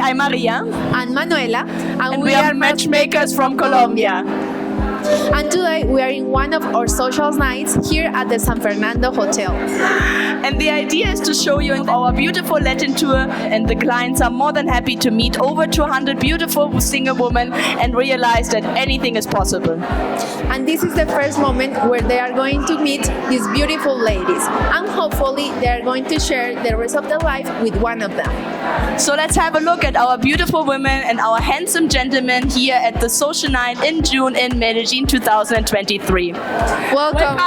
I'm Maria. And Manuela, And we are matchmakers from Colombia. And today we are in one of our social nights here at the San Fernando Hotel. And the idea is to show you our beautiful Latin tour, and the clients are more than happy to meet over 200 beautiful single women and realize that anything is possible. And this is the first moment where they are going to meet these beautiful ladies, and hopefully they are going to share the rest of their life with one of them. So let's have a look at our beautiful women and our handsome gentlemen here at the social night in June in Medellin 2023. Welcome.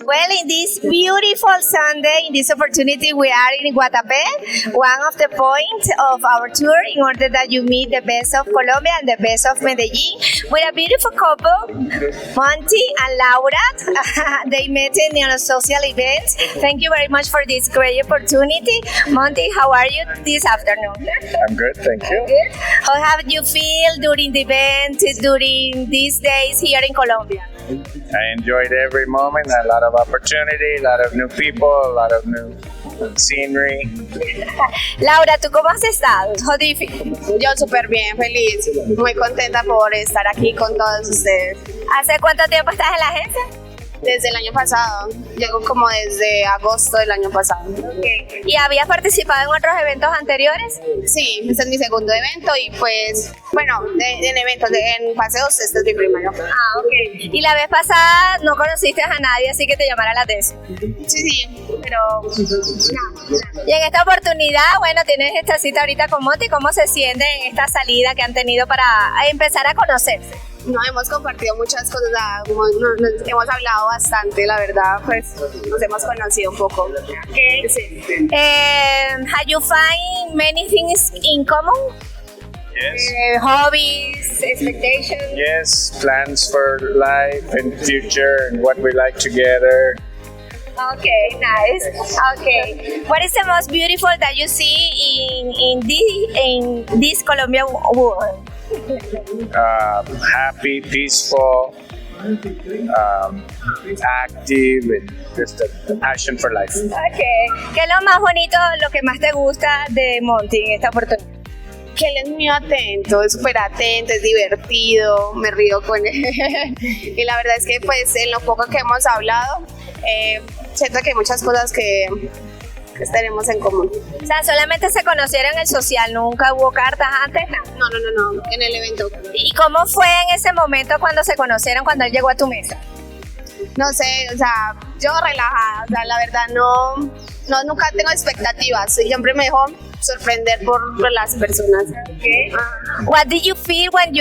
Well, in this beautiful Sunday, in this opportunity, we are in Guatapé, one of the points of our tour, in order that you meet the best of Colombia and the best of Medellin, with a beautiful couple, Monty and Laura. They met in a social event. Thank you very much for this great opportunity. Monty, how are you this afternoon? I'm good, thank you. Good. How have you feel during the event, during these days here in Colombia? I enjoyed every moment, a lot of opportunity, a lot of new people, a lot of new scenery. Laura, ¿tú cómo has estado? How do you feel? Yo súper bien, feliz, muy contenta por estar aquí con todos ustedes. ¿Hace cuánto tiempo estás en la agencia? Desde el año pasado, llego como desde agosto del año pasado. Okay. ¿Y habías participado en otros eventos anteriores? Sí, este es mi segundo evento y pues, bueno, en eventos, en paseos, este es mi primero. Ah, ok. Y la vez pasada no conociste a nadie, así que te llamara la atención. Sí, pero no. Y en esta oportunidad, bueno, tienes esta cita ahorita con Monty. ¿Cómo se siente en esta salida que han tenido para empezar a conocerse? No, hemos compartido muchas cosas, hemos hablado bastante, la verdad, pues nos hemos conocido un poco. Okay. Sí. Have you find many things in common? Yes. Hobbies, expectations? Yes, plans for life and future and what we like together. Okay, nice. Okay, what is the most beautiful that you see in this Colombian woman? Happy, peaceful, active, and just a passion for life. Okay, ¿qué es lo más bonito, lo que más te gusta de Monty en esta oportunidad? Que él es muy atento, es súper atento, es divertido, me río con él. Y la verdad es que pues en lo poco que hemos hablado, siento que hay muchas cosas que tenemos en común. O sea, solamente se conocieron en el social, nunca hubo cartas antes, nada. No, en el evento. ¿Y cómo fue en ese momento cuando se conocieron, cuando él llegó a tu mesa? No sé, o sea, yo relajada, o sea, la verdad nunca tengo expectativas, siempre me dejo sorprender por las personas. Okay. What did you feel when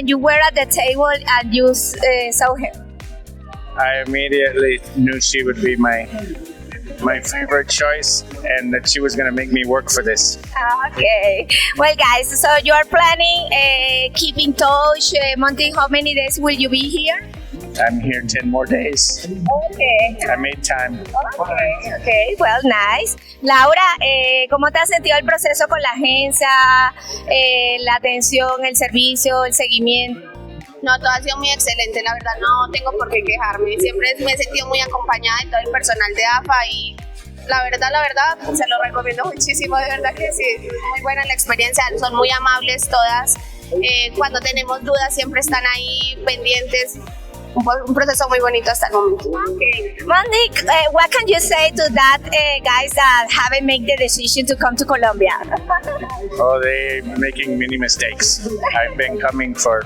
you were at the table and you saw him? I immediately knew she would be my favorite choice and that she was going to make me work for this. Okay. Well, guys, so you are planning keep in touch. Monty, how many days will you be here? I'm here 10 more days. Okay. I made time. Okay, well, nice. Laura, ¿cómo te has sentido el proceso con la agencia, la atención, el servicio, el seguimiento? No, todo ha sido muy excelente, la verdad no tengo por qué quejarme. Siempre me he sentido muy acompañada de todo el personal de AFA y la verdad, se lo recomiendo muchísimo, de verdad que sí, muy buena la experiencia, son muy amables todas. Cuando tenemos dudas siempre están ahí pendientes. Un proceso muy bonito hasta el momento. Okay. Monty, what can you say to that guys that haven't made the decision to come to Colombia? Oh, they're making many mistakes. I've been coming for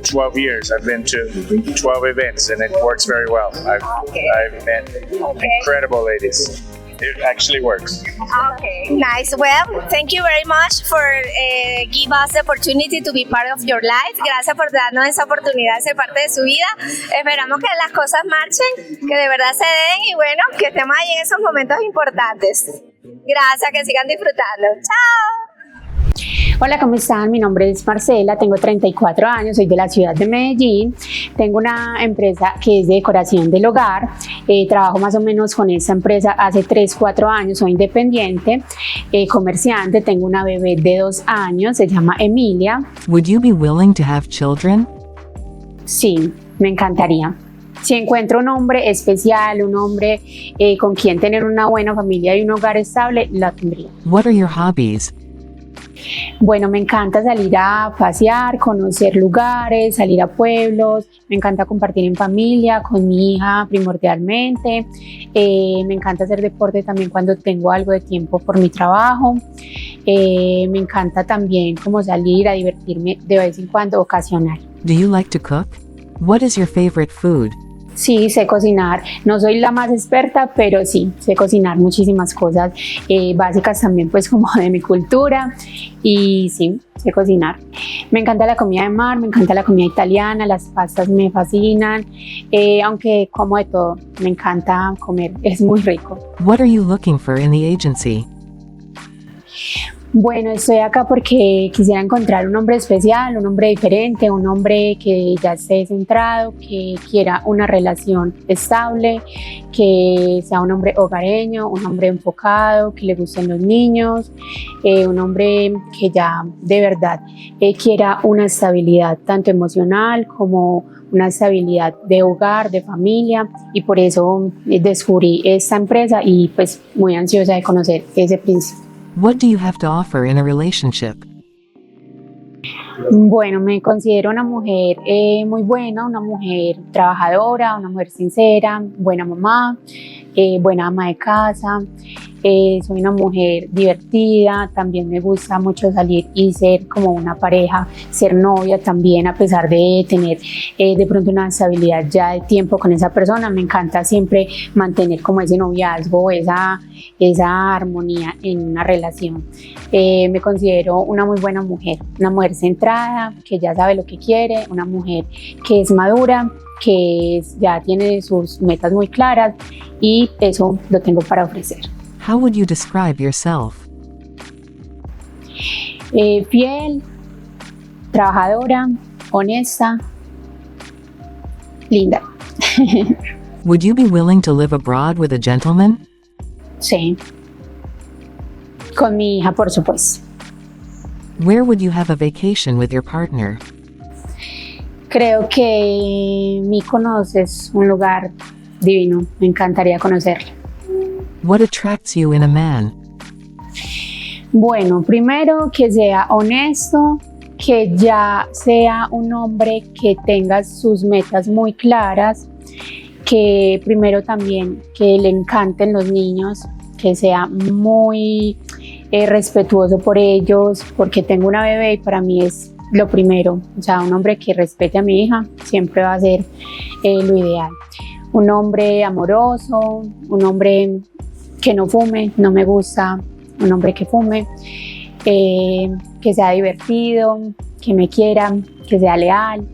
12 years. I've been to 12 events and it works very well. I've met incredible ladies. It actually works. Okay, nice. Well, thank you very much for give us the opportunity to be part of your life. Gracias por darnos esa oportunidad de ser parte de su vida. Esperamos que las cosas marchen, que de verdad se den y bueno, que estemos ahí en esos momentos importantes. Gracias, que sigan disfrutando. Chao. Hola, ¿cómo están? Mi nombre es Marcela, tengo 34 años, soy de la ciudad de Medellín. Tengo una empresa que es de decoración del hogar. Trabajo más o menos con esta empresa hace 3-4 años, soy independiente, comerciante, tengo una bebé de 2 años, se llama Emilia. Would you be willing to have children? Sí, me encantaría. Si encuentro un hombre especial, un hombre con quien tener una buena familia y un hogar estable, la tendría. What are your hobbies? Bueno, me encanta salir a pasear, conocer lugares, salir a pueblos, me encanta compartir en familia, con mi hija primordialmente, me encanta hacer deporte también cuando tengo algo de tiempo por mi trabajo, me encanta también como salir a divertirme de vez en cuando, ocasional. Do you like to cook? What is your favorite food? Sí, sé cocinar. No soy la más experta, pero sí, sé cocinar muchísimas cosas básicas también, pues como de mi cultura. Y sí, sé cocinar. Me encanta la comida de mar, me encanta la comida italiana, las pastas me fascinan. Aunque como de todo, me encanta comer, es muy rico. What are you looking for in the agency? Bueno, estoy acá porque quisiera encontrar un hombre especial, un hombre diferente, un hombre que ya esté centrado, que quiera una relación estable, que sea un hombre hogareño, un hombre enfocado, que le gusten los niños, un hombre que ya de verdad quiera una estabilidad tanto emocional como una estabilidad de hogar, de familia, y por eso descubrí esta empresa y pues muy ansiosa de conocer ese principio. What do you have to offer in a relationship? Bueno, me considero una mujer muy buena, una mujer trabajadora, una mujer sincera, buena mamá, buena ama de casa. Soy una mujer divertida, también me gusta mucho salir y ser como una pareja, ser novia también, a pesar de tener de pronto una estabilidad ya de tiempo con esa persona. Me encanta siempre mantener como ese noviazgo, esa armonía en una relación. Me considero una muy buena mujer, una mujer centrada, que ya sabe lo que quiere, una mujer que es madura, que ya tiene sus metas muy claras y eso lo tengo para ofrecer. How would you describe yourself? Fiel, trabajadora, honesta, linda. Would you be willing to live abroad with a gentleman? Sí. Con mi hija, por supuesto. Where would you have a vacation with your partner? Creo que Mykonos es un lugar divino. Me encantaría conocerlo. What attracts you in a man? Bueno, primero que sea honesto, que ya sea un hombre que tenga sus metas muy claras, que primero también que le encanten los niños, que sea muy respetuoso por ellos, porque tengo una bebé y para mí es lo primero. O sea, un hombre que respete a mi hija siempre va a ser lo ideal. Un hombre amoroso, un hombre que no fume, no me gusta un hombre que fume, que sea divertido, que me quiera, que sea leal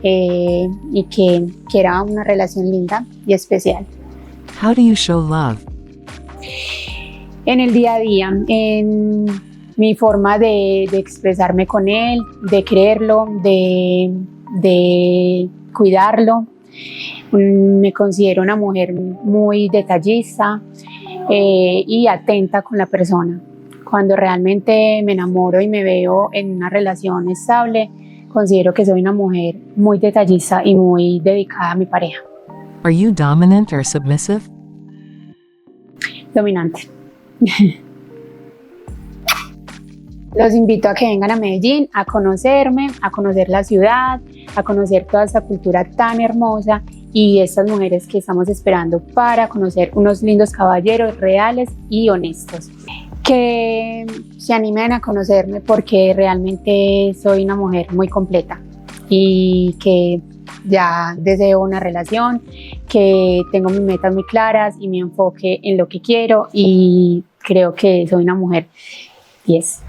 y que quiera una relación linda y especial. How do you show love? En el día a día, en mi forma de expresarme con él, de quererlo, de cuidarlo. Me considero una mujer muy detallista y atenta con la persona. Cuando realmente me enamoro y me veo en una relación estable, considero que soy una mujer muy detallista y muy dedicada a mi pareja. Are you dominant or submissive? Dominante. Los invito a que vengan a Medellín a conocerme, a conocer la ciudad, a conocer toda esta cultura tan hermosa y estas mujeres que estamos esperando para conocer unos lindos caballeros reales y honestos. Que se animen a conocerme porque realmente soy una mujer muy completa y que ya deseo una relación, que tengo mis metas muy claras y mi enfoque en lo que quiero y creo que soy una mujer 10.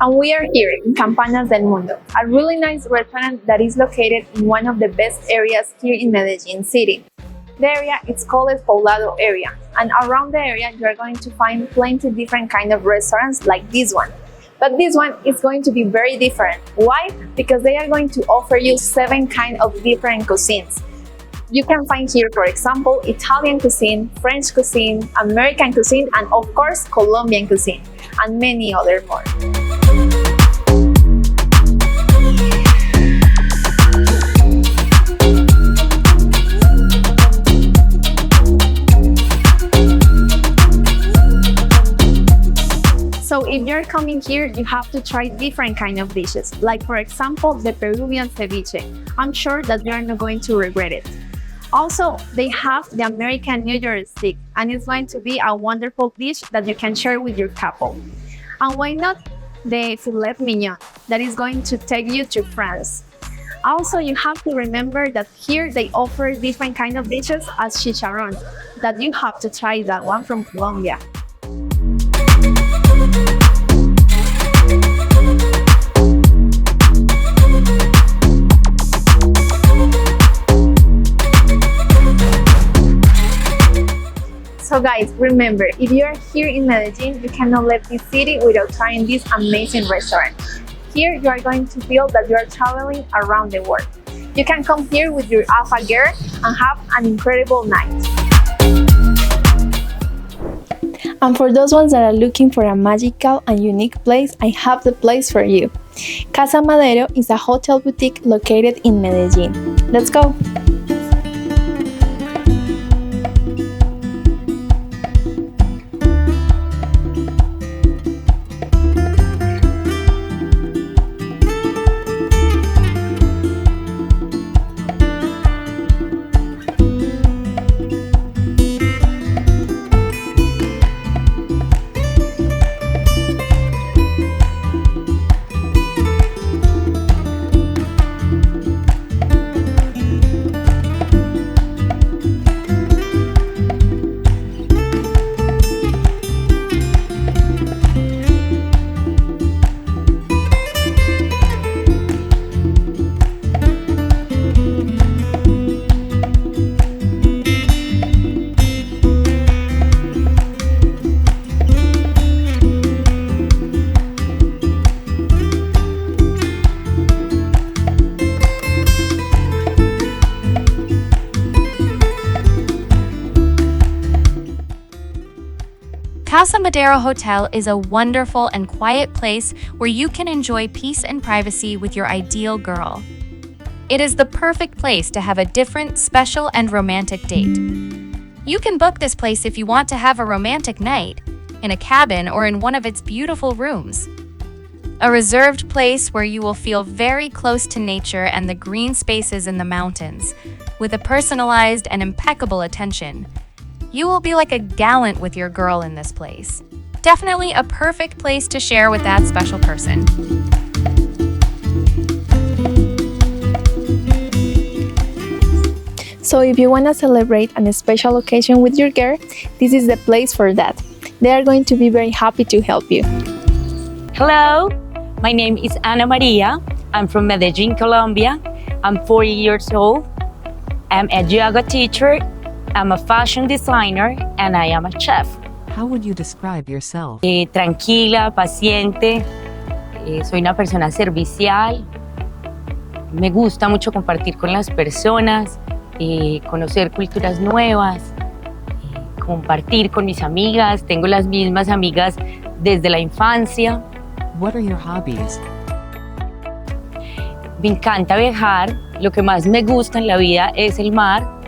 And we are here in Campanas del Mundo, a really nice restaurant that is located in one of the best areas here in Medellin city. The area is called Poblado area, and around the area you are going to find plenty different kind of restaurants like this one. But this one is going to be very different. Why? Because they are going to offer you 7 kind of different cuisines. You can find here, for example, Italian cuisine, French cuisine, American cuisine, and of course, Colombian cuisine, and many other more. So if you're coming here, you have to try different kind of dishes, like for example, the Peruvian ceviche. I'm sure that you're not going to regret it. Also, they have the American New Year's stick, and it's going to be a wonderful dish that you can share with your couple. And why not the filet mignon, that is going to take you to France. Also, you have to remember that here they offer different kind of dishes as chicharrón, that you have to try that one from Colombia. So guys, remember, if you are here in Medellin, you cannot leave this city without trying this amazing restaurant. Here you are going to feel that you are traveling around the world. You can come here with your AFA girl and have an incredible night. And for those ones that are looking for a magical and unique place, I have the place for you. Casa Madero is a hotel boutique located in Medellin. Let's go! Casa Madero Hotel is a wonderful and quiet place where you can enjoy peace and privacy with your ideal girl. It is the perfect place to have a different, special, and romantic date. You can book this place if you want to have a romantic night, in a cabin or in one of its beautiful rooms. A reserved place where you will feel very close to nature and the green spaces in the mountains, with a personalized and impeccable attention. You will be like a gallant with your girl in this place. Definitely a perfect place to share with that special person. So if you want to celebrate a special occasion with your girl, this is the place for that. They are going to be very happy to help you. Hello, my name is Ana Maria. I'm from Medellin, Colombia. I'm 40 years old. I'm a yoga teacher. I'm a fashion designer and I am a chef. How would you describe yourself? Tranquila, paciente. Soy una persona servicial. Me gusta mucho compartir con las personas, conocer culturas nuevas, compartir con mis amigas. Tengo las mismas amigas desde la infancia. What are your hobbies? Me encanta viajar. Lo que más me gusta en la vida es el mar,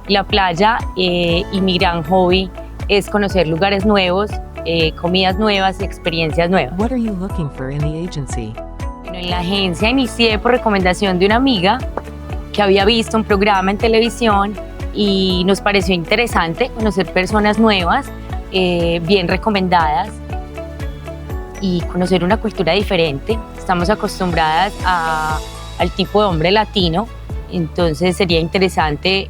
la playa, y mi gran hobby es conocer lugares nuevos, comidas nuevas, experiencias nuevas. What are you looking for in the agency? Bueno, en la agencia inicié por recomendación de una amiga que había visto un programa en televisión y nos pareció interesante conocer personas nuevas, bien recomendadas y conocer una cultura diferente. Estamos acostumbradas al tipo de hombre latino, entonces sería interesante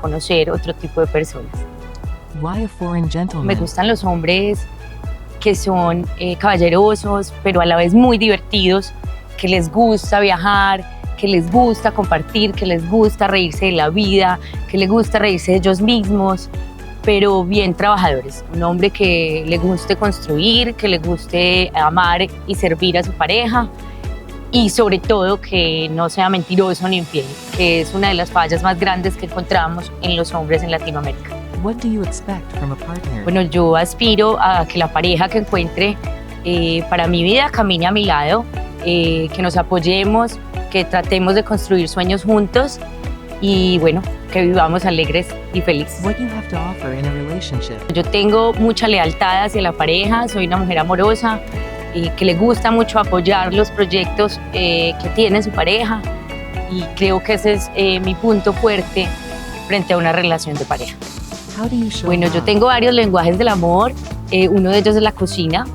conocer otro tipo de personas. Why a foreign gentleman? Me gustan los hombres que son caballerosos, pero a la vez muy divertidos, que les gusta viajar, que les gusta compartir, que les gusta reírse de la vida, que les gusta reírse de ellos mismos, pero bien trabajadores. Un hombre que le guste construir, que le guste amar y servir a su pareja y sobre todo que no sea mentiroso ni infiel, que es una de las fallas más grandes que encontramos en los hombres en Latinoamérica. What do you expect from a partner? Bueno, yo aspiro a que la pareja que encuentre para mi vida camine a mi lado, que nos apoyemos, que tratemos de construir sueños juntos y bueno, que vivamos alegres y felices. What do you have to offer in a relationship? Yo tengo mucha lealtad hacia la pareja, soy una mujer amorosa, que le gusta mucho apoyar los proyectos que tiene su pareja y creo que ese es mi punto fuerte frente a una relación de pareja. How do you show Bueno, yo love? tengo varios lenguajes del amor, uno de ellos es la cocina,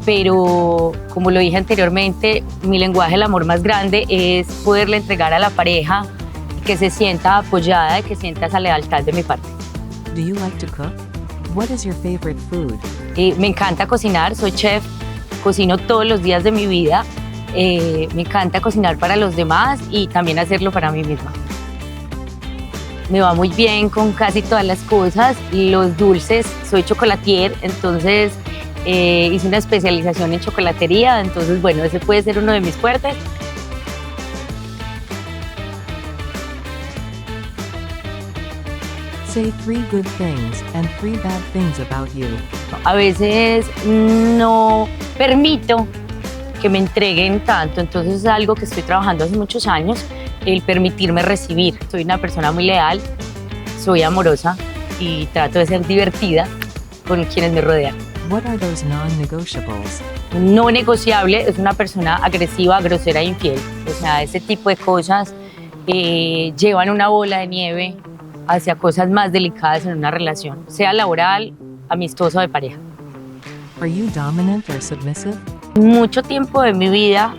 pero como lo dije anteriormente, mi lenguaje del amor más grande es poderle entregar a la pareja que se sienta apoyada y que sienta esa lealtad de mi parte. Do you like to cook? What is your favorite food? Me encanta cocinar, soy chef, cocino todos los días de mi vida, me encanta cocinar para los demás y también hacerlo para mí misma. Me va muy bien con casi todas las cosas, los dulces, soy chocolatier, entonces hice una especialización en chocolatería, entonces bueno, ese puede ser uno de mis fuertes. Say 3 good things and 3 bad things about you. A veces no permito que me entreguen tanto, entonces es algo que estoy trabajando hace muchos años, el permitirme recibir. Soy una persona muy leal, soy amorosa y trato de ser divertida con quienes me rodean. What are those non-negotiables? No negociable es una persona agresiva, grosera e infiel. O sea, ese tipo de cosas llevan una bola de nieve hacia cosas más delicadas en una relación, sea laboral, amistosa o de pareja. Are you dominant or submissive? Mucho tiempo de mi vida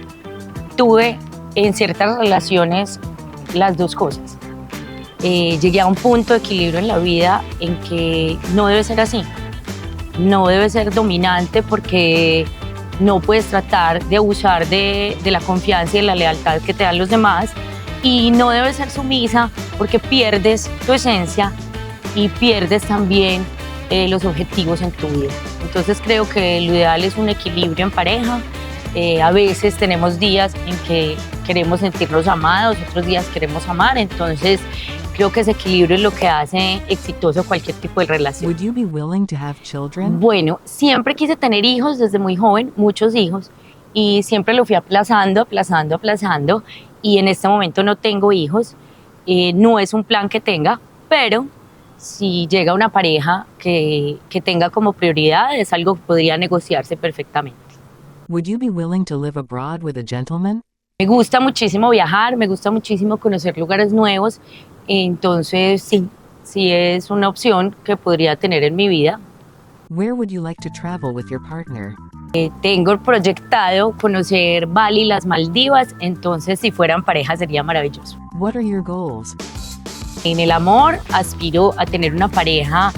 tuve en ciertas relaciones las dos cosas. Llegué a un punto de equilibrio en la vida en que no debe ser así. No debe ser dominante porque no puedes tratar de abusar de la confianza y de la lealtad que te dan los demás, y no debes ser sumisa porque pierdes tu esencia y pierdes también los objetivos en tu vida. Entonces creo que lo ideal es un equilibrio en pareja. A veces tenemos días en que queremos sentirnos amados, otros días queremos amar, entonces Creo que ese equilibrio es lo que hace exitoso cualquier tipo de relación. Would you be willing to have children? Bueno, siempre quise tener hijos desde muy joven, muchos hijos, y siempre lo fui aplazando, y en este momento no tengo hijos. No es un plan que tenga, pero si llega una pareja que tenga como prioridad, es algo que podría negociarse perfectamente. Would you be willing to live abroad with a gentleman? Me gusta muchísimo viajar, me gusta muchísimo conocer lugares nuevos, entonces sí es una opción que podría tener en mi vida. Where would you like to travel with your partner? Tengo proyectado conocer Bali y las Maldivas, entonces si fueran pareja sería maravilloso. What are your goals? En el amor aspiro a tener una pareja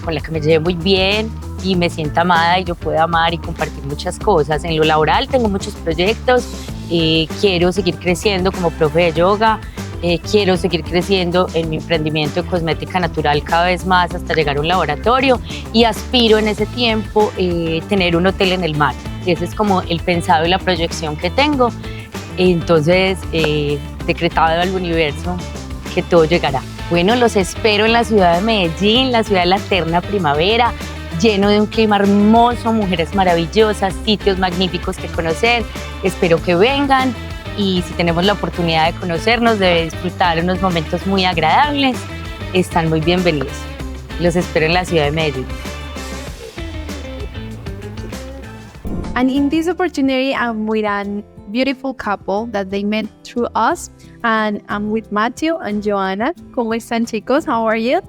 con la que me lleve muy bien y me sienta amada y yo pueda amar y compartir muchas cosas. En lo laboral tengo muchos proyectos, quiero seguir creciendo como profe de yoga, quiero seguir creciendo en mi emprendimiento de cosmética natural cada vez más hasta llegar a un laboratorio y aspiro en ese tiempo tener un hotel en el mar. Ese es como el pensado y la proyección que tengo. Entonces, decretado al universo que todo llegará. Bueno, los espero en la ciudad de Medellín, la ciudad de la eterna primavera, lleno de un clima hermoso, mujeres maravillosas, sitios magníficos que conocer. Espero que vengan y si tenemos la oportunidad de conocernos, de disfrutar unos momentos muy agradables, están muy bienvenidos. Los espero en la ciudad de Medellín. And in this opportunity, I'm with a beautiful couple that they met through us. And I'm with Matthew and Joanna. ¿Cómo están, chicos? How are you?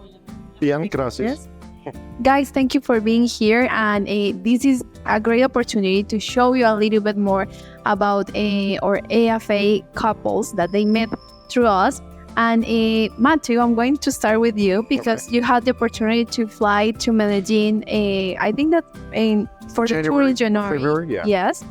Bien, gracias. Yes. Guys, thank you for being here. And this is a great opportunity to show you a little bit more about our AFA couples that they met through us. And Matthew, I'm going to start with you because you had the opportunity to fly to Medellin. I think that for the tour in January. February, yeah. Yes.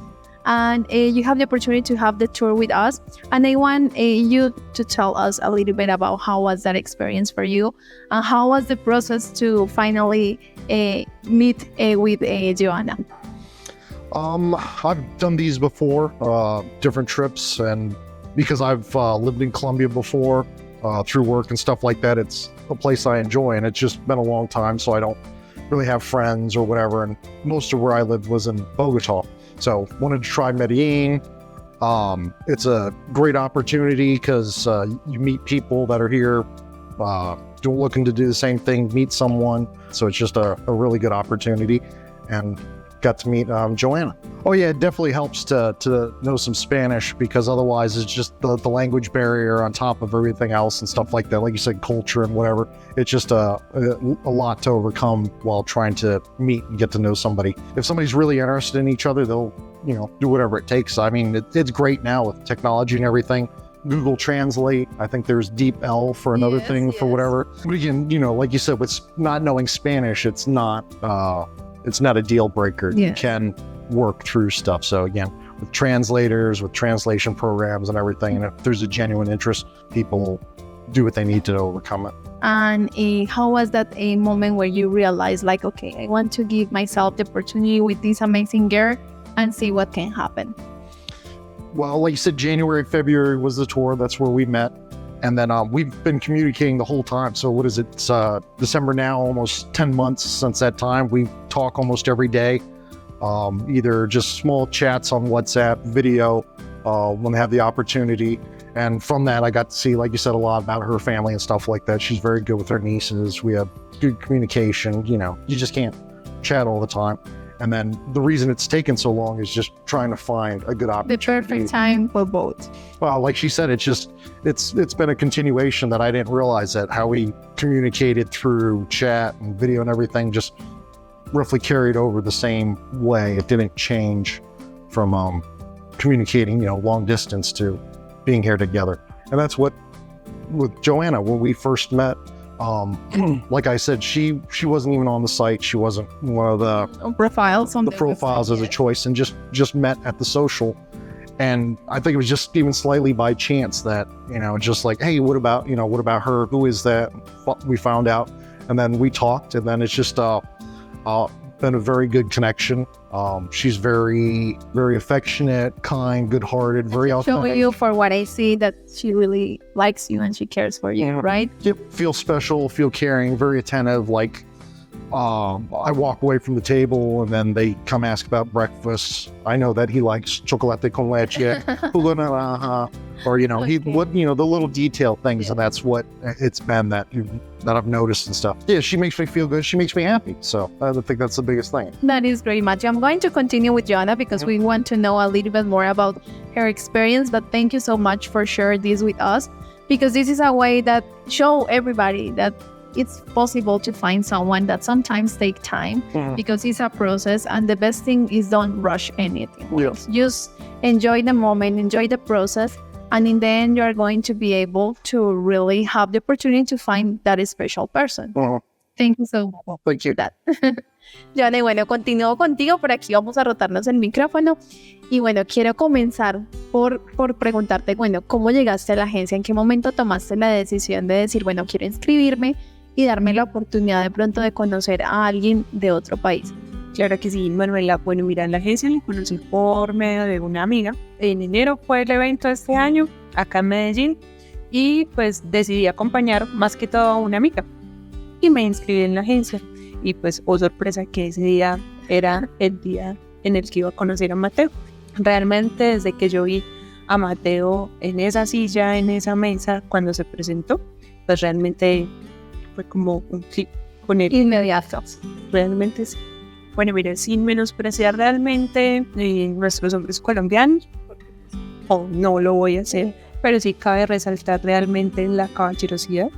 And you have the opportunity to have the tour with us. And I want you to tell us a little bit about how was that experience for you and how was the process to finally meet with Joanna. I've done these before, different trips, and because I've lived in Colombia before through work and stuff like that, it's a place I enjoy, and it's just been a long time, so I don't really have friends or whatever, and most of where I lived was in Bogota. So wanted to try Medellin. It's a great opportunity because you meet people that are here looking to do the same thing, meet someone. So it's just a really good opportunity, and got to meet Joanna. Oh yeah, it definitely helps to know some Spanish because otherwise it's just the language barrier on top of everything else and stuff like that. Like you said, culture and whatever. It's just a lot to overcome while trying to meet and get to know somebody. If somebody's really interested in each other, they'll do whatever it takes. I mean, it's great now with technology and everything. Google Translate. I think there's DeepL for another thing for whatever. But again, like you said, with not knowing Spanish, it's not a deal breaker. Yeah. You can work through stuff. So again, with translators, with translation programs and everything, and if there's a genuine interest, people do what they need to overcome it. And how was that a moment where you realized, like, okay, I want to give myself the opportunity with this amazing girl and see what can happen? Well, like you said, January, February was the tour. That's where we met. And then we've been communicating the whole time. So what is it? It's December now, almost 10 months since that time. We talk almost every day, either just small chats on WhatsApp, video, when they have the opportunity. And from that, I got to see, like you said, a lot about her family and stuff like that. She's very good with her nieces. We have good communication. You just can't chat all the time. And then the reason it's taken so long is just trying to find a good opportunity. The perfect time for both. Well, like she said, it's been a continuation that I didn't realize that how we communicated through chat and video and everything just roughly carried over the same way. It didn't change from communicating, long distance to being here together. And that's what with Joanna, when we first met, like I said, she wasn't even on the site. She wasn't one of the profiles on the profiles as a choice, and just met at the social. And I think it was just even slightly by chance that, just like, hey, what about her? Who is that? We found out, and then we talked, and then it's just been a very good connection. She's very, very affectionate, kind, good-hearted, very authentic. Show you for what I see that she really likes you and she cares for you, right? Yep, feel special, feel caring, very attentive. Like, I walk away from the table and then they come ask about breakfast. I know that he likes chocolate con leche, or the little detail things, and that's what it's been that I've noticed and stuff. Yeah, she makes me feel good. She makes me happy. So I think that's the biggest thing. That is very much. I'm going to continue with Joanna because we want to know a little bit more about her experience. But thank you so much for sharing this with us, because this is a way that show everybody that it's possible to find someone that sometimes take time because it's a process, and the best thing is don't rush anything. Yes. Just enjoy the moment, enjoy the process, and in the end you're going to be able to really have the opportunity to find that special person. Thank you so much Thank you. for that. Joanna, y bueno, continúo contigo, por aquí vamos a rotarnos el micrófono. Y bueno, quiero comenzar por preguntarte, bueno, ¿cómo llegaste a la agencia? ¿En qué momento tomaste la decisión de decir, bueno, quiero inscribirme y darme la oportunidad de pronto de conocer a alguien de otro país? Claro que sí, Manuela. Bueno, mira, en la agencia la conocí por medio de una amiga. En enero fue el evento de este año, acá en Medellín, y pues decidí acompañar más que todo a una amiga. Y me inscribí en la agencia. Y pues, oh sorpresa, que ese día era el día en el que iba a conocer a Mateo. Realmente, desde que yo vi a Mateo en esa silla, en esa mesa, cuando se presentó, pues realmente fue como un clic con él. Inmediato. Realmente sí. Bueno, mira, sin menospreciar realmente nuestros hombres colombianos, no lo voy a hacer, pero sí cabe resaltar realmente la caballerosidad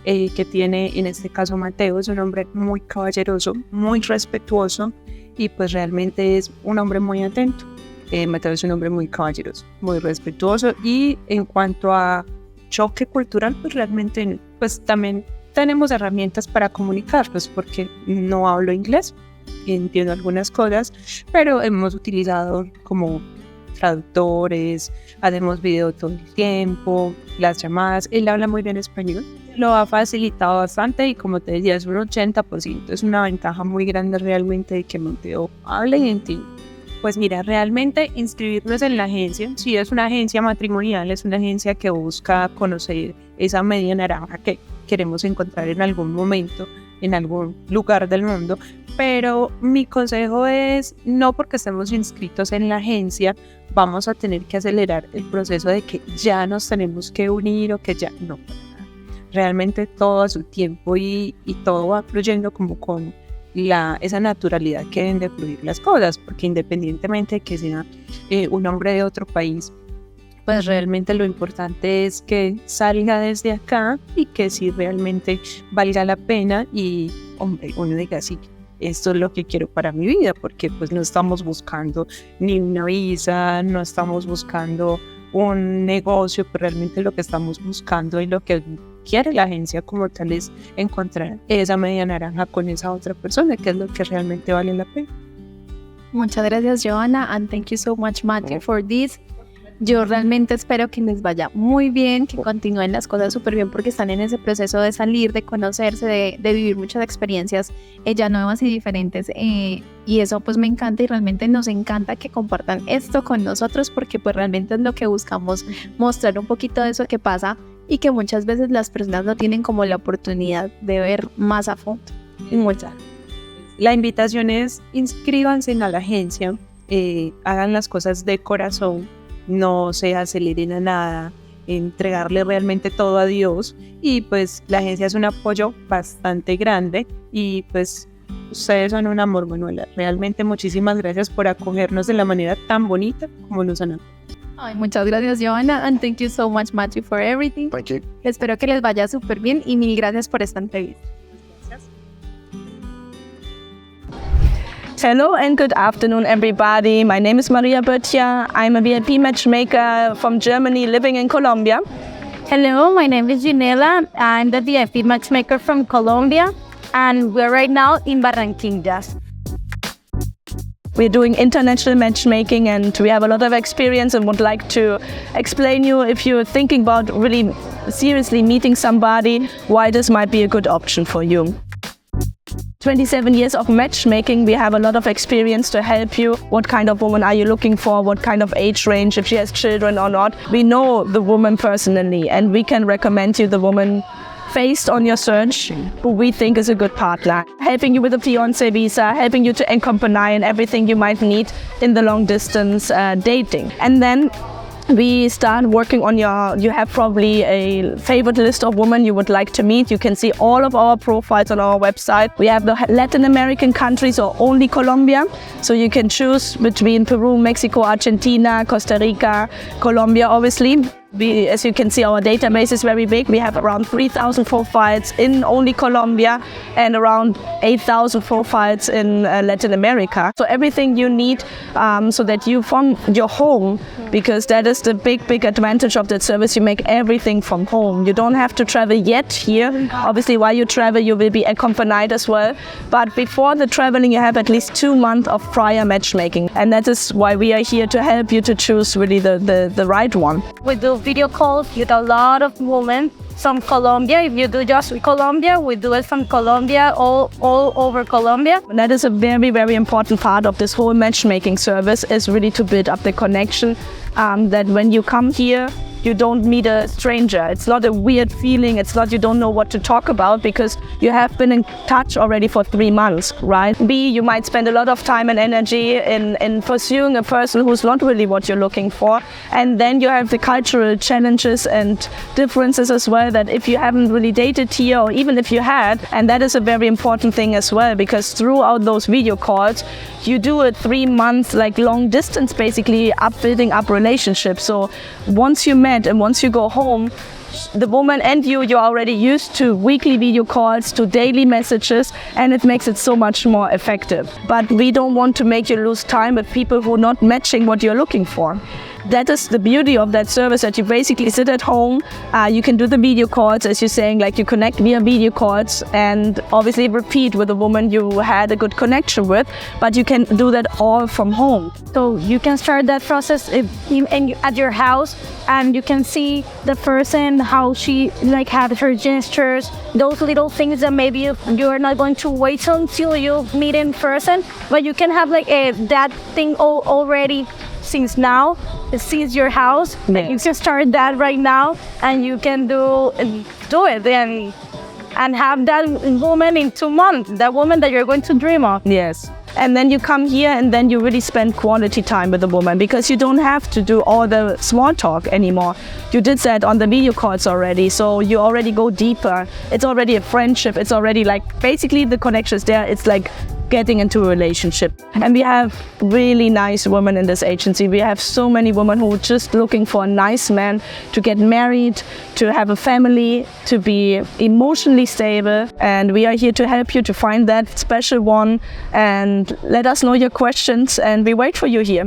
que tiene en este caso Mateo. Es un hombre muy caballeroso, muy respetuoso, y pues realmente es un hombre muy atento. Mateo es un hombre muy caballeroso, muy respetuoso, y en cuanto a choque cultural, pues realmente pues también tenemos herramientas para comunicarnos, porque no hablo inglés, entiendo algunas cosas, pero hemos utilizado como traductores, hacemos video todo el tiempo, las llamadas. Él habla muy bien español, lo ha facilitado bastante, y como te decía, es un 80%, es una ventaja muy grande realmente de que Mateo hable y entienda. Pues mira, realmente inscribirnos en la agencia, sí es una agencia matrimonial, es una agencia que busca conocer esa media naranja que queremos encontrar en algún momento, en algún lugar del mundo, pero mi consejo es, no porque estemos inscritos en la agencia, vamos a tener que acelerar el proceso de que ya nos tenemos que unir o que ya no. Realmente todo a su tiempo y todo va fluyendo como con esa naturalidad que deben de fluir las cosas, porque independientemente de que sea un hombre de otro país, pues realmente lo importante es que salga desde acá y que sí realmente valga la pena, y hombre, uno diga sí, esto es lo que quiero para mi vida, porque pues no estamos buscando ni una visa, no estamos buscando un negocio, pero realmente lo que estamos buscando y lo que quiere la agencia como tal es encontrar esa media naranja con esa otra persona, que es lo que realmente vale la pena. Muchas gracias, Joanna, and thank you so much, Matthew, for this. Yo realmente espero que les vaya muy bien, que continúen las cosas súper bien, porque están en ese proceso de salir, de conocerse, de vivir muchas experiencias ya nuevas y diferentes, y eso pues me encanta, y realmente nos encanta que compartan esto con nosotros, porque pues realmente es lo que buscamos, mostrar un poquito de eso que pasa y que muchas veces las personas no tienen como la oportunidad de ver más a fondo. Muchas. La invitación es inscríbanse a la agencia, hagan las cosas de corazón, no se aceleren a nada, entregarle realmente todo a Dios, y pues la agencia es un apoyo bastante grande, y pues ustedes son un amor, Manuela. Realmente muchísimas gracias por acogernos de la manera tan bonita como nos han. Ay, muchas gracias, Joanna, and thank you so much, Matthew, for everything. Thank you. Espero que les vaya súper bien, y mil gracias por esta entrevista. Hello and good afternoon, everybody. My name is Maria Böttcher. I'm a VIP matchmaker from Germany living in Colombia. Hello, my name is Gabriela. I'm the VIP matchmaker from Colombia, and we're right now in Barranquilla. We're doing international matchmaking, and we have a lot of experience, and would like to explain you, if you're thinking about really seriously meeting somebody, why this might be a good option for you. 27 years of matchmaking, we have a lot of experience to help you. What kind of woman are you looking for? What kind of age range, if she has children or not. We know the woman personally, and we can recommend you the woman based on your search who we think is a good partner. Helping you with a fiancé visa, helping you to accompany and everything you might need in the long distance dating. And then we start working on you have probably a favorite list of women you would like to meet. You can see all of our profiles on our website. We have the Latin American countries or only Colombia. So you can choose between Peru, Mexico, Argentina, Costa Rica, Colombia, obviously. As you can see, our database is very big. We have around 3,000 profiles in only Colombia and around 8,000 profiles in Latin America. So everything you need so that you from your home, because that is the big advantage of that service. You make everything from home. You don't have to travel yet here. Obviously, while you travel, you will be accompanied as well. But before the traveling, you have at least 2 months of prior matchmaking. And that is why we are here to help you to choose really the right one. We do video calls with a lot of women from Colombia. If you do just Colombia, we do it from Colombia, all over Colombia. And that is a very important part of this whole matchmaking service, is really to build up the connection, that when you come here, you don't meet a stranger. It's not a weird feeling. It's not you don't know what to talk about because you have been in touch already for 3 months, right? B, you might spend a lot of time and energy in pursuing a person who's not really what you're looking for. And then you have the cultural challenges and differences as well, that if you haven't really dated here, or even if you had, and that is a very important thing as well, because throughout those video calls, you do a 3 months like long distance, basically building up relationships. So once you met and once you go home, the woman and you're already used to weekly video calls, to daily messages, and it makes it so much more effective. But we don't want to make you lose time with people who are not matching what you're looking for. That is the beauty of that service, that you basically sit at home, you can do the video calls, as you're saying, like you connect via video calls and obviously repeat with a woman you had a good connection with, but you can do that all from home. So you can start that process at your house, and you can see the person, how she have her gestures, those little things that maybe you're not going to wait until you meet in person, but you can have that thing already since your house. Yeah. You can start that right now, and you can do it and have that woman in 2 months, that woman that you're going to dream of. Yes. And then you come here and then you really spend quality time with the woman, because you don't have to do all the small talk anymore. You did that on the video calls already, so you already go deeper. It's already a friendship. It's already basically the connection is there. It's like getting into a relationship. And we have really nice women in this agency. We have so many women who are just looking for a nice man to get married, to have a family, to be emotionally stable. And we are here to help you to find that special one. And let us know your questions, and we wait for you here.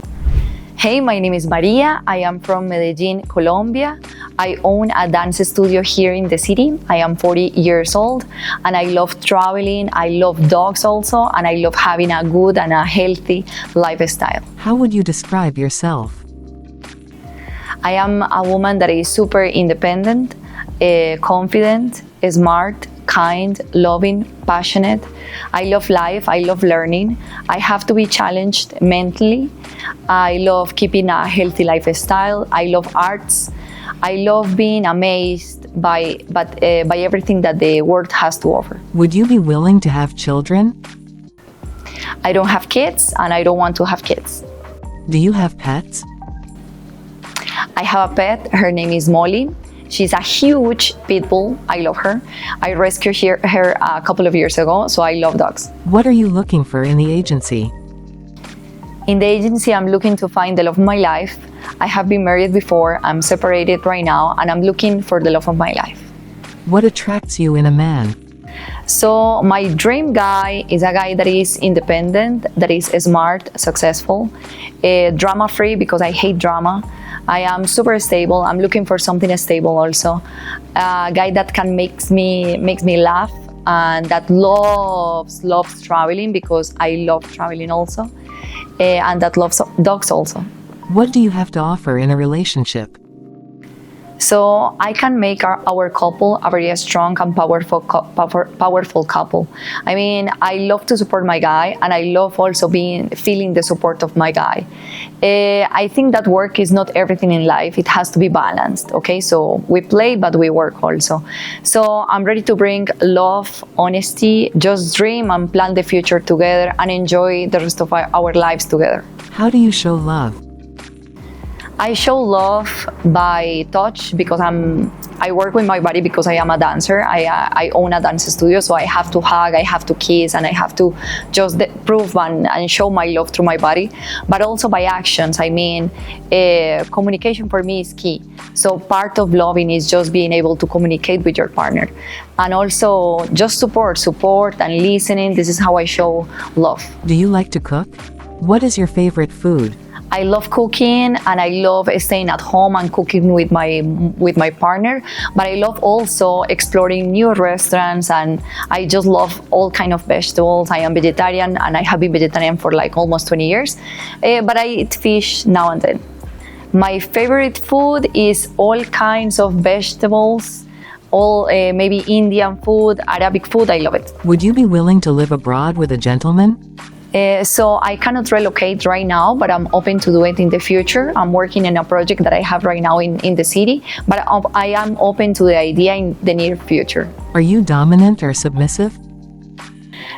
Hey, my name is Maria. I am from Medellin, Colombia. I own a dance studio here in the city. I am 40 years old and I love traveling. I love dogs also, and I love having a good and a healthy lifestyle. How would you describe yourself? I am a woman that is super independent, confident, smart, kind, loving, passionate. I love life. I love learning. I have to be challenged mentally. I love keeping a healthy lifestyle. I love arts. I love being amazed by everything that the world has to offer. Would you be willing to have children? I don't have kids, and I don't want to have kids. Do you have pets? I have a pet. Her name is Molly. She's a huge pit bull. I love her. I rescued her a couple of years ago, so I love dogs. What are you looking for in the agency? In the agency, I'm looking to find the love of my life. I have been married before. I'm separated right now, and I'm looking for the love of my life. What attracts you in a man? So my dream guy is a guy that is independent, that is smart, successful, drama-free, because I hate drama. I am super stable. I'm looking for something stable also. A guy that can makes me laugh, and that loves traveling, because I love traveling also, and that loves dogs also. What do you have to offer in a relationship? So I can make our couple a very strong and powerful couple. I mean, I love to support my guy, and I love also feeling the support of my guy. I think that work is not everything in life. It has to be balanced, okay? So we play, but we work also. So I'm ready to bring love, honesty, just dream and plan the future together and enjoy the rest of our lives together. How do you show love? I show love by touch because I work with my body because I am a dancer. I own a dance studio, so I have to hug, I have to kiss, and I have to just prove and show my love through my body, but also by actions. I mean, communication for me is key. So part of loving is just being able to communicate with your partner. And also just support and listening. This is how I show love. Do you like to cook? What is your favorite food? I love cooking, and I love staying at home and cooking with my partner, but I love also exploring new restaurants, and I just love all kind of vegetables. I am vegetarian, and I have been vegetarian for like almost 20 years, but I eat fish now and then. My favorite food is all kinds of vegetables, all maybe Indian food, Arabic food. I love it. Would you be willing to live abroad with a gentleman? So I cannot relocate right now, but I'm open to do it in the future. I'm working in a project that I have right now in the city, but I am open to the idea in the near future. Are you dominant or submissive?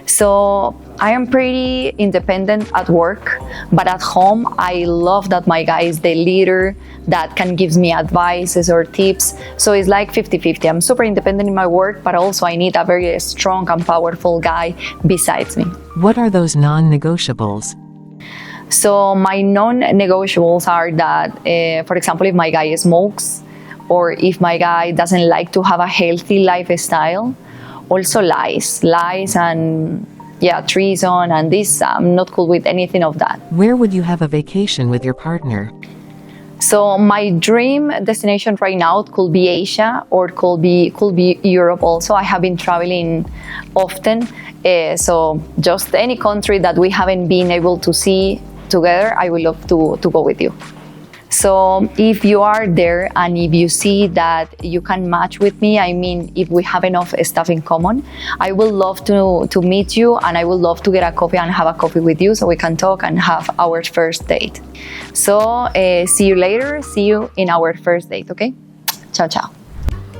So I am pretty independent at work, but at home, I love that my guy is the leader that can give me advices or tips. So it's like 50-50. I'm super independent in my work, but also I need a very strong and powerful guy besides me. What are those non-negotiables? So my non-negotiables are that, for example, if my guy smokes, or if my guy doesn't like to have a healthy lifestyle, also lies and treason and this. I'm not cool with anything of that. Where would you have a vacation with your partner? So my dream destination right now could be Asia or could be Europe also. I have been traveling often, so just any country that we haven't been able to see together, I would love to go with you. So if you are there and if you see that you can match with me, I mean, if we have enough stuff in common, I would love to meet you, and I would love to get a coffee and have a coffee with you so we can talk and have our first date. So see you later. See you in our first date, okay? Ciao, ciao.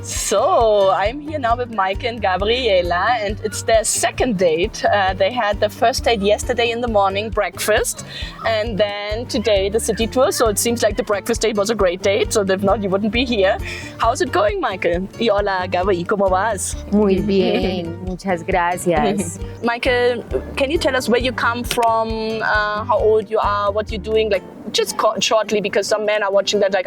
So I'm here now with Mike and Gabriela, and it's their second date. They had the first date yesterday in the morning, breakfast, and then today the city tour. So it seems like the breakfast date was a great date. So if not, you wouldn't be here. How's it going, Michael? Y hola, Gabi, ¿cómo vas? Muy bien, muchas gracias. Michael, can you tell us where you come from, how old you are, what you're doing, like just shortly, because some men are watching that like,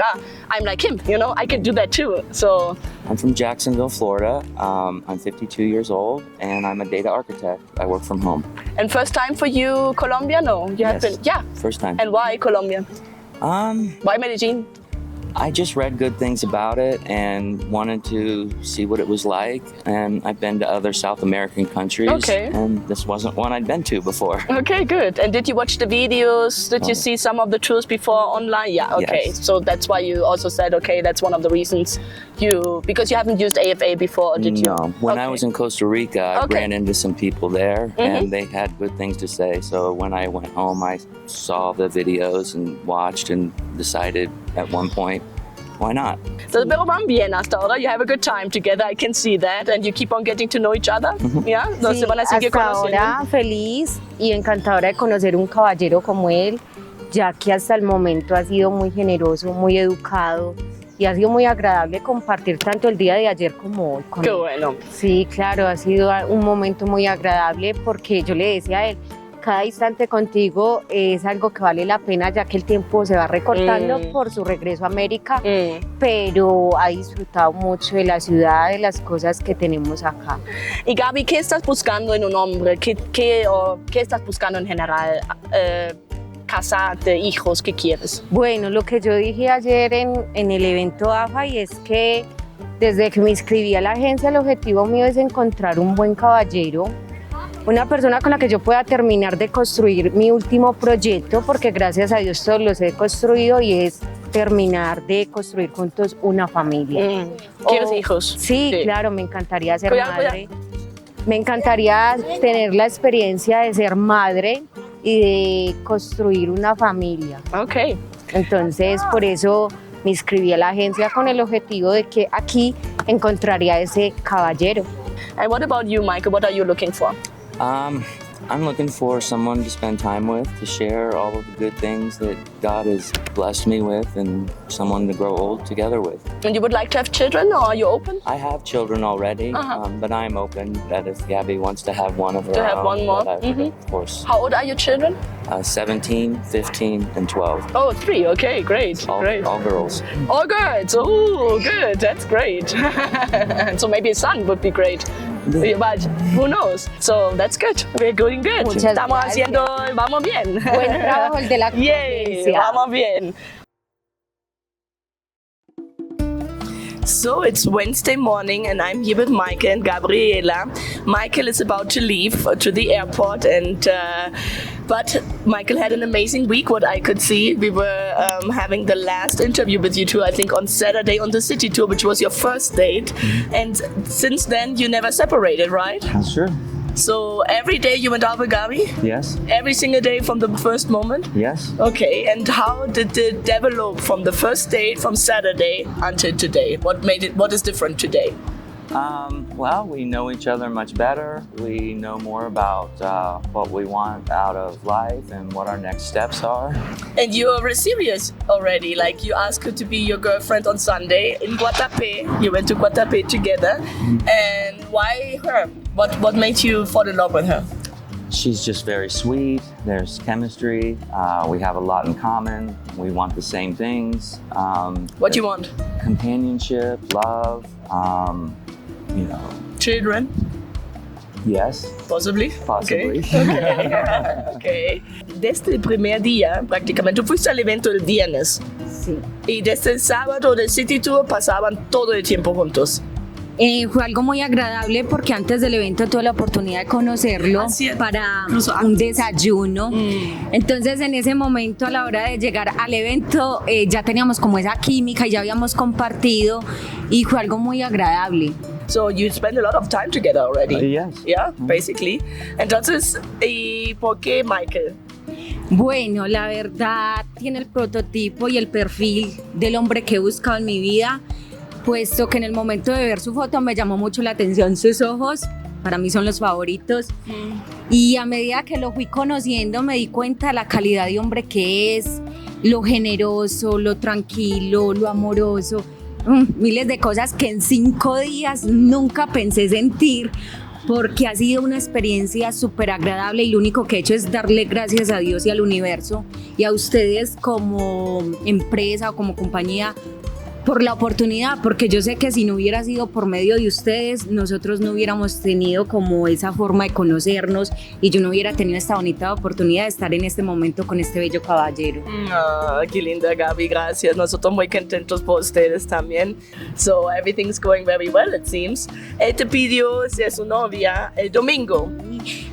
I'm like him, you know, I can do that too. So I'm from Jacksonville, Florida. I'm 52 years old, and I'm a data architect. I work from home. And first time for you, Colombia? No, you have been. Yeah, first time. And why Colombia? Why Medellin? I just read good things about it and wanted to see what it was like. And I've been to other South American countries, and this wasn't one I'd been to before. Okay, good. And did you watch the videos? Did you see some of the tours before online? Yeah, okay. Yes. So that's why you also said, okay, that's one of the reasons because you haven't used AFA before, or did you? No. When I was in Costa Rica, I ran into some people there, and they had good things to say. So when I went home, I saw the videos and watched and decided at one point, why not? So pero van bien hasta ahora. You have a good time together. I can see that, and you keep on getting to know each other. Yeah. No Sí, se van a seguir hasta conociendo. ahora feliz y encantadora de conocer un caballero como él, ya que hasta el momento ha sido muy generoso, muy educado y ha sido muy agradable compartir tanto el día de ayer como hoy con Qué él. bueno. Sí, claro, ha sido un momento muy agradable porque yo le decía a él, cada instante contigo es algo que vale la pena, ya que el tiempo se va recortando por su regreso a América, pero ha disfrutado mucho de la ciudad, de las cosas que tenemos acá. Y Gabi, ¿qué estás buscando en un hombre? ¿Qué estás buscando en general? Casarte, hijos, ¿qué quieres? Bueno, lo que yo dije ayer en el evento AFA, y es que desde que me inscribí a la agencia, el objetivo mío es encontrar un buen caballero, una persona con la que yo pueda terminar de construir mi último proyecto, porque gracias a Dios todos los he construido, y es terminar de construir juntos una familia. ¿Quieres hijos? Sí, claro, me encantaría ser madre. Me encantaría tener la experiencia de ser madre y de construir una familia. Okay. Entonces, por eso me inscribí a la agencia con el objetivo de que aquí encontraría ese caballero. And what about you, Michael? What are you looking for? I'm looking for someone to spend time with, to share all of the good things that God has blessed me with, and someone to grow old together with. And you would like to have children, or are you open? I have children already, but I'm open that if Gabby wants to have one of her To have own, one more? that I would, of course. How old are your children? 17, 15, and 12. Oh, 3. Okay, great. All girls. All girls. Oh, good. That's great. So maybe a son would be great. But who knows? So that's good. We're doing good. Muchas Estamos gracias. haciendo, vamos bien. Buen trabajo el de la Yay, competencia. vamos bien. So it's Wednesday morning and I'm here with Michael and Gabriela. Michael is about to leave to the airport, and but Michael had an amazing week, what I could see. We were having the last interview with you two, I think on Saturday on the city tour, which was your first date. And since then you never separated, right? That's true. So every day you went out with Gabi? Yes. Every single day from the first moment? Yes. Okay, and how did it develop from the first date from Saturday until today? What is different today? Well, we know each other much better. We know more about what we want out of life and what our next steps are. And you're serious already, like you asked her to be your girlfriend on Sunday in Guatapé. You went to Guatapé together. And why her? What made you fall in love with her? She's just very sweet. There's chemistry. We have a lot in common. We want the same things. What do you want? Companionship, love, Children? Yes. Possibly? Possibly. Okay. Okay. Desde el primer día, prácticamente, tú fuiste al evento el viernes. Sí. Y desde el sábado del City Tour pasaban todo el tiempo juntos. Fue algo muy agradable porque antes del evento tuve la oportunidad de conocerlo para un desayuno. Entonces en ese momento, a la hora de llegar al evento, ya teníamos como esa química y ya habíamos compartido y fue algo muy agradable. So you spend a lot of time together already. Yes. Yeah, basically. Entonces, ¿y por qué Michael? Bueno, la verdad tiene el prototipo y el perfil del hombre que he buscado en mi vida, puesto que en el momento de ver su foto me llamó mucho la atención sus ojos. Para mí son los favoritos. Y a medida que lo fui conociendo me di cuenta de la calidad de hombre que es, lo generoso, lo tranquilo, lo amoroso. Miles de cosas que en 5 días nunca pensé sentir, porque ha sido una experiencia súper agradable y lo único que he hecho es darle gracias a Dios y al universo y a ustedes como empresa o como compañía por la oportunidad, porque yo sé que si no hubiera sido por medio de ustedes, nosotros no hubiéramos tenido como esa forma de conocernos y yo no hubiera tenido esta bonita oportunidad de estar en este momento con este bello caballero. Qué linda, Gaby, gracias. Nosotros muy contentos por ustedes también. So everything's going very well, it seems. Él te pidió ser su novia el domingo.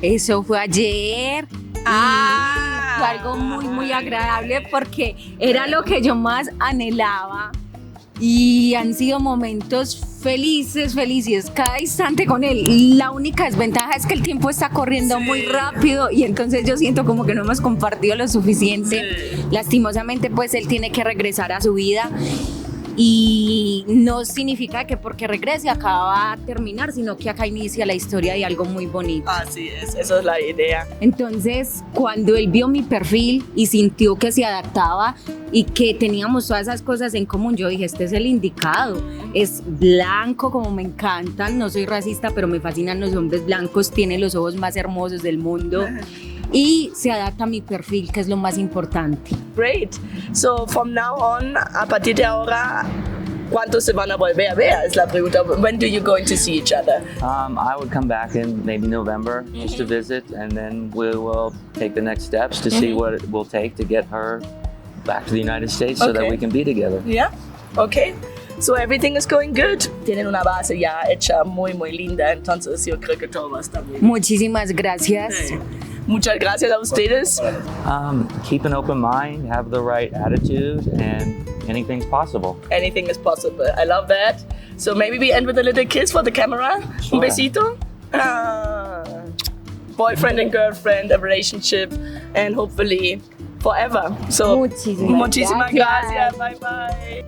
Eso fue ayer. Fue algo muy, muy agradable porque era lo que yo más anhelaba. Y han sido momentos felices cada instante con él. La única desventaja es que el tiempo está corriendo muy rápido y entonces yo siento como que no hemos compartido lo suficiente. Lastimosamente pues él tiene que regresar a su vida y no significa que porque regrese acá va a terminar, sino que acá inicia la historia de algo muy bonito. Así es, esa es la idea. Entonces, cuando él vio mi perfil y sintió que se adaptaba y que teníamos todas esas cosas en común, yo dije, este es el indicado. Es blanco como me encantan, no soy racista, pero me fascinan los hombres blancos, tiene los ojos más hermosos del mundo. Y se adapta a mi perfil, que es lo más importante. Great. So from now on, a partir de ahora, ¿cuántos se van a volver a ver? Es la pregunta. When do you going to see each other? I would come back in maybe November just to visit, and then we will take the next steps to see what it will take to get her back to the United States so that we can be together. Yeah. Okay. So everything is going good. Tienen una base ya hecha muy, muy linda, entonces yo creo que todo va a estar bien. Muchísimas gracias. Sí. Muchas gracias a ustedes. Keep an open mind, have the right attitude, and anything's possible. Anything is possible. I love that. So maybe we end with a little kiss for the camera. Sure. Un besito. Boyfriend and girlfriend, a relationship, and hopefully forever. So muchísimas gracias. Bye bye.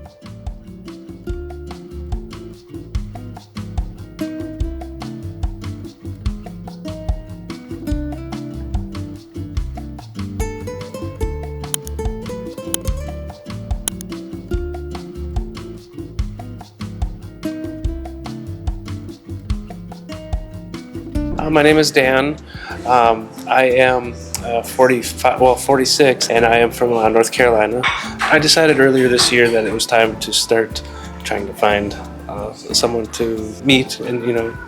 My name is Dan. I am 46, and I am from North Carolina. I decided earlier this year that it was time to start trying to find someone to meet and,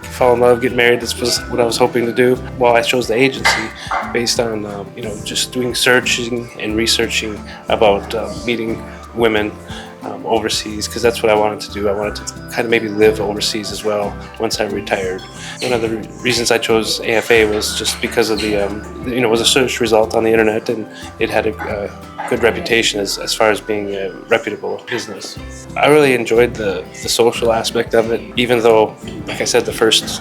fall in love, get married. This was what I was hoping to do. Well, I chose the agency based on, just doing searching and researching about meeting women overseas, because that's what I wanted to do. I wanted to kind of maybe live overseas as well once I retired. One of the reasons I chose AFA was just because of the, it was a search result on the internet, and it had a good reputation as far as being a reputable business. I really enjoyed the social aspect of it, even though, like I said, the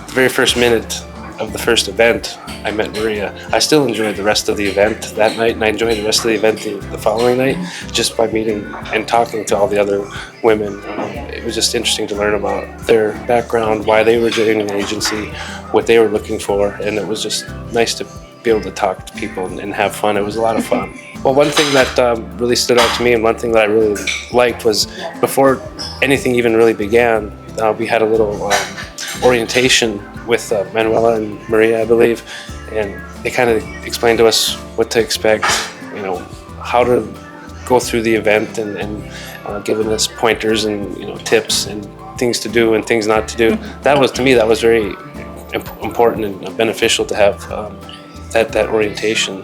very first minute of the first event, I met Maria. I still enjoyed the rest of the event that night, and I enjoyed the rest of the event the following night, just by meeting and talking to all the other women. It was just interesting to learn about their background, why they were doing an agency, what they were looking for, and it was just nice to be able to talk to people and have fun. It was a lot of fun. Well, one thing that really stood out to me, and one thing that I really liked, was before anything even really began, we had a little orientation with Manuela and Maria, I believe, and they kind of explained to us what to expect, how to go through the event, and giving us pointers and tips and things to do and things not to do. That was, to me, that was very important and beneficial to have that orientation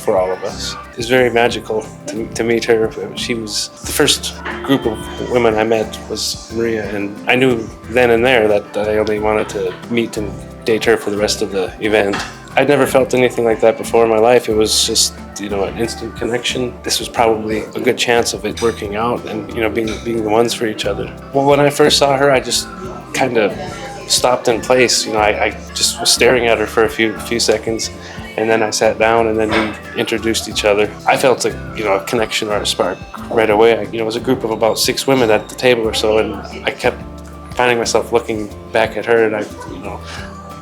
for all of us. It was very magical to meet her. She was the first group of women I met was Maria, and I knew then and there that I only wanted to meet and date her for the rest of the event. I'd never felt anything like that before in my life. It was just, an instant connection. This was probably a good chance of it working out and, being the ones for each other. Well, when I first saw her, I just kind of stopped in place. I just was staring at her for a few seconds, and then I sat down, and then we introduced each other. I felt a connection or a spark right away. It was a group of about 6 women at the table or so, and I kept finding myself looking back at her, and I,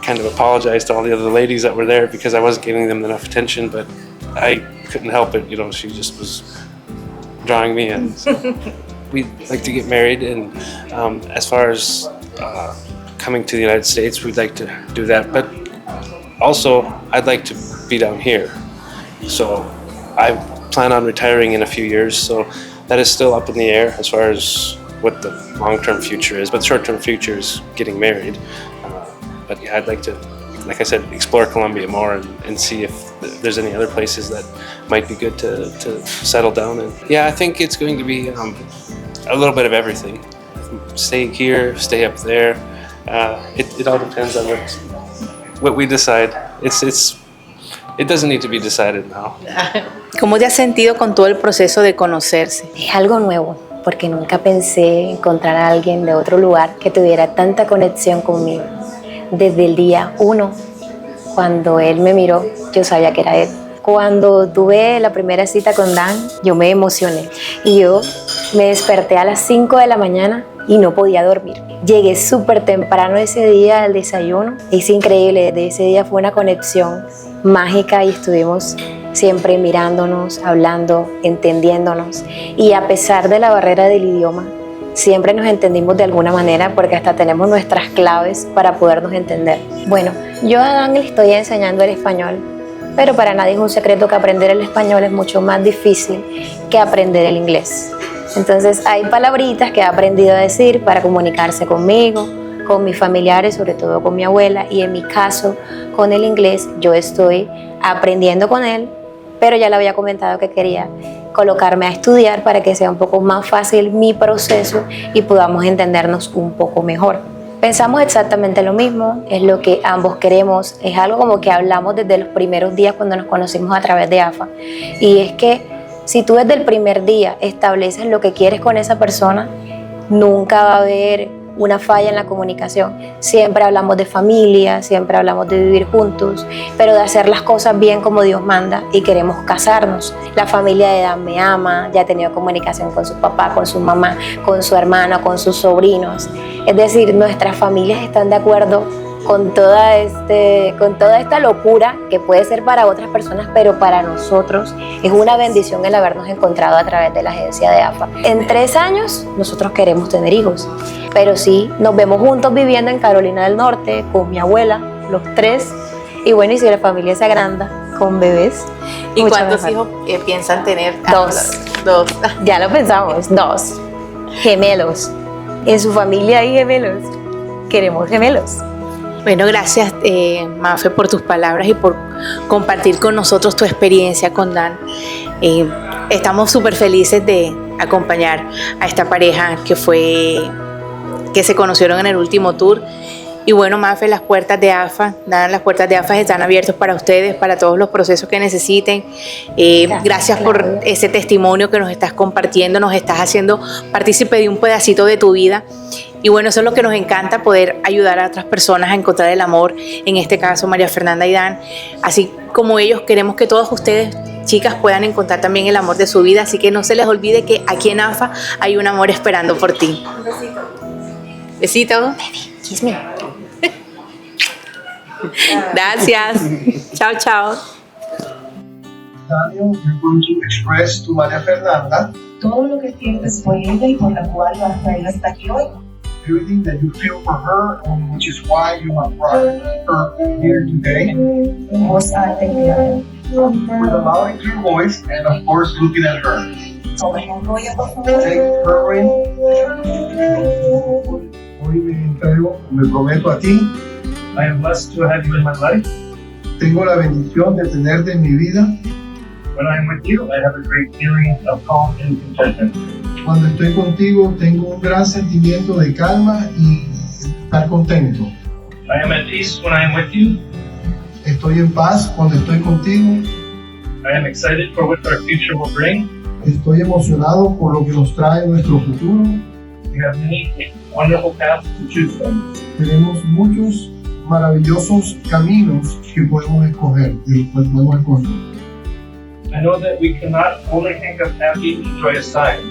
kind of apologized to all the other ladies that were there because I wasn't giving them enough attention, but I couldn't help it. She just was drawing me in. So we'd like to get married, and as far as coming to the United States, we'd like to do that, but also I'd like to be down here. So I plan on retiring in a few years, so that is still up in the air as far as what the long-term future is, but the short-term future is getting married. But yeah, I'd like to, like I said, explore Colombia more and see if there's any other places that might be good to settle down in. Yeah, I think it's going to be a little bit of everything. Stay here, stay up there. It all depends on what we decide. It doesn't need to be decided now. ¿Cómo te has sentido con todo el proceso de conocerse? Es algo nuevo, porque nunca pensé encontrar a alguien de otro lugar que tuviera tanta conexión conmigo. Desde el día 1, cuando él me miró, yo sabía que era él. Cuando tuve la primera cita con Dan, yo me emocioné y yo me desperté a las 5 de la mañana y no podía dormir. Llegué súper temprano ese día al desayuno. Es increíble, de ese día fue una conexión mágica y estuvimos siempre mirándonos, hablando, entendiéndonos. Y a pesar de la barrera del idioma, siempre nos entendimos de alguna manera porque hasta tenemos nuestras claves para podernos entender. Bueno, yo a Dan le estoy enseñando el español, pero para nadie es un secreto que aprender el español es mucho más difícil que aprender el inglés. Entonces hay palabritas que ha aprendido a decir para comunicarse conmigo, con mis familiares, sobre todo con mi abuela, y en mi caso con el inglés yo estoy aprendiendo con él, pero ya le había comentado que quería colocarme a estudiar para que sea un poco más fácil mi proceso y podamos entendernos un poco mejor. Pensamos exactamente lo mismo, es lo que ambos queremos, es algo como que hablamos desde los primeros días cuando nos conocimos a través de AFA. Y es que si tú desde el primer día estableces lo que quieres con esa persona, nunca va a haber una falla en la comunicación. Siempre hablamos de familia, siempre hablamos de vivir juntos, pero de hacer las cosas bien como Dios manda y queremos casarnos. La familia de Dan me ama, ya ha tenido comunicación con su papá, con su mamá, con su hermana, con sus sobrinos. Es decir, nuestras familias están de acuerdo con toda esta locura que puede ser para otras personas, pero para nosotros es una bendición el habernos encontrado a través de la agencia de AFA. En 3 años nosotros queremos tener hijos, pero sí nos vemos juntos viviendo en Carolina del Norte con mi abuela, los 3, y bueno, y si la familia se agranda con bebés. ¿Y cuántos hijos piensan tener? 2. Ya lo pensamos, 2 gemelos. En su familia hay gemelos, queremos gemelos. Bueno, gracias Mafe por tus palabras y por compartir con nosotros tu experiencia con Dan. Estamos súper felices de acompañar a esta pareja que se conocieron en el último tour. Y bueno, Mafe, las puertas de AFA, Dan, las puertas de AFA están abiertas para ustedes, para todos los procesos que necesiten. Gracias por ese testimonio que nos estás compartiendo, nos estás haciendo partícipe de un pedacito de tu vida. Y bueno, eso es lo que nos encanta, poder ayudar a otras personas a encontrar el amor, en este caso María Fernanda y Dan. Así como ellos, queremos que todos ustedes, chicas, puedan encontrar también el amor de su vida, así que no se les olvide que aquí en AFA hay un amor esperando por ti. Un besito. Besito. Baby, kiss me. Gracias. Chao, chao. Daniel, you're going to express to María Fernanda todo lo que sientes por ella y por la cual vas a traer hasta aquí hoy. everything that you feel for her, and which is why you have brought her here today. Voz alta y clara. With a loud and clear voice, and of course, looking at her. Toma el rollo, por favor. Take her ring. Hoy me entrego, me prometo a ti. I am blessed to have you in my life. Tengo la bendición de tenerte en mi vida. When I am with you, I have a great feeling of calm and contentment. Cuando estoy contigo, tengo un gran sentimiento de calma y estar contento. I am at peace when I am with you. Estoy en paz cuando estoy contigo. I am excited for what our future will bring. Estoy emocionado por lo que nos trae nuestro futuro. We have many wonderful paths to choose from. Tenemos muchos maravillosos caminos que podemos escoger, I know that we cannot only think of happy and joyous times.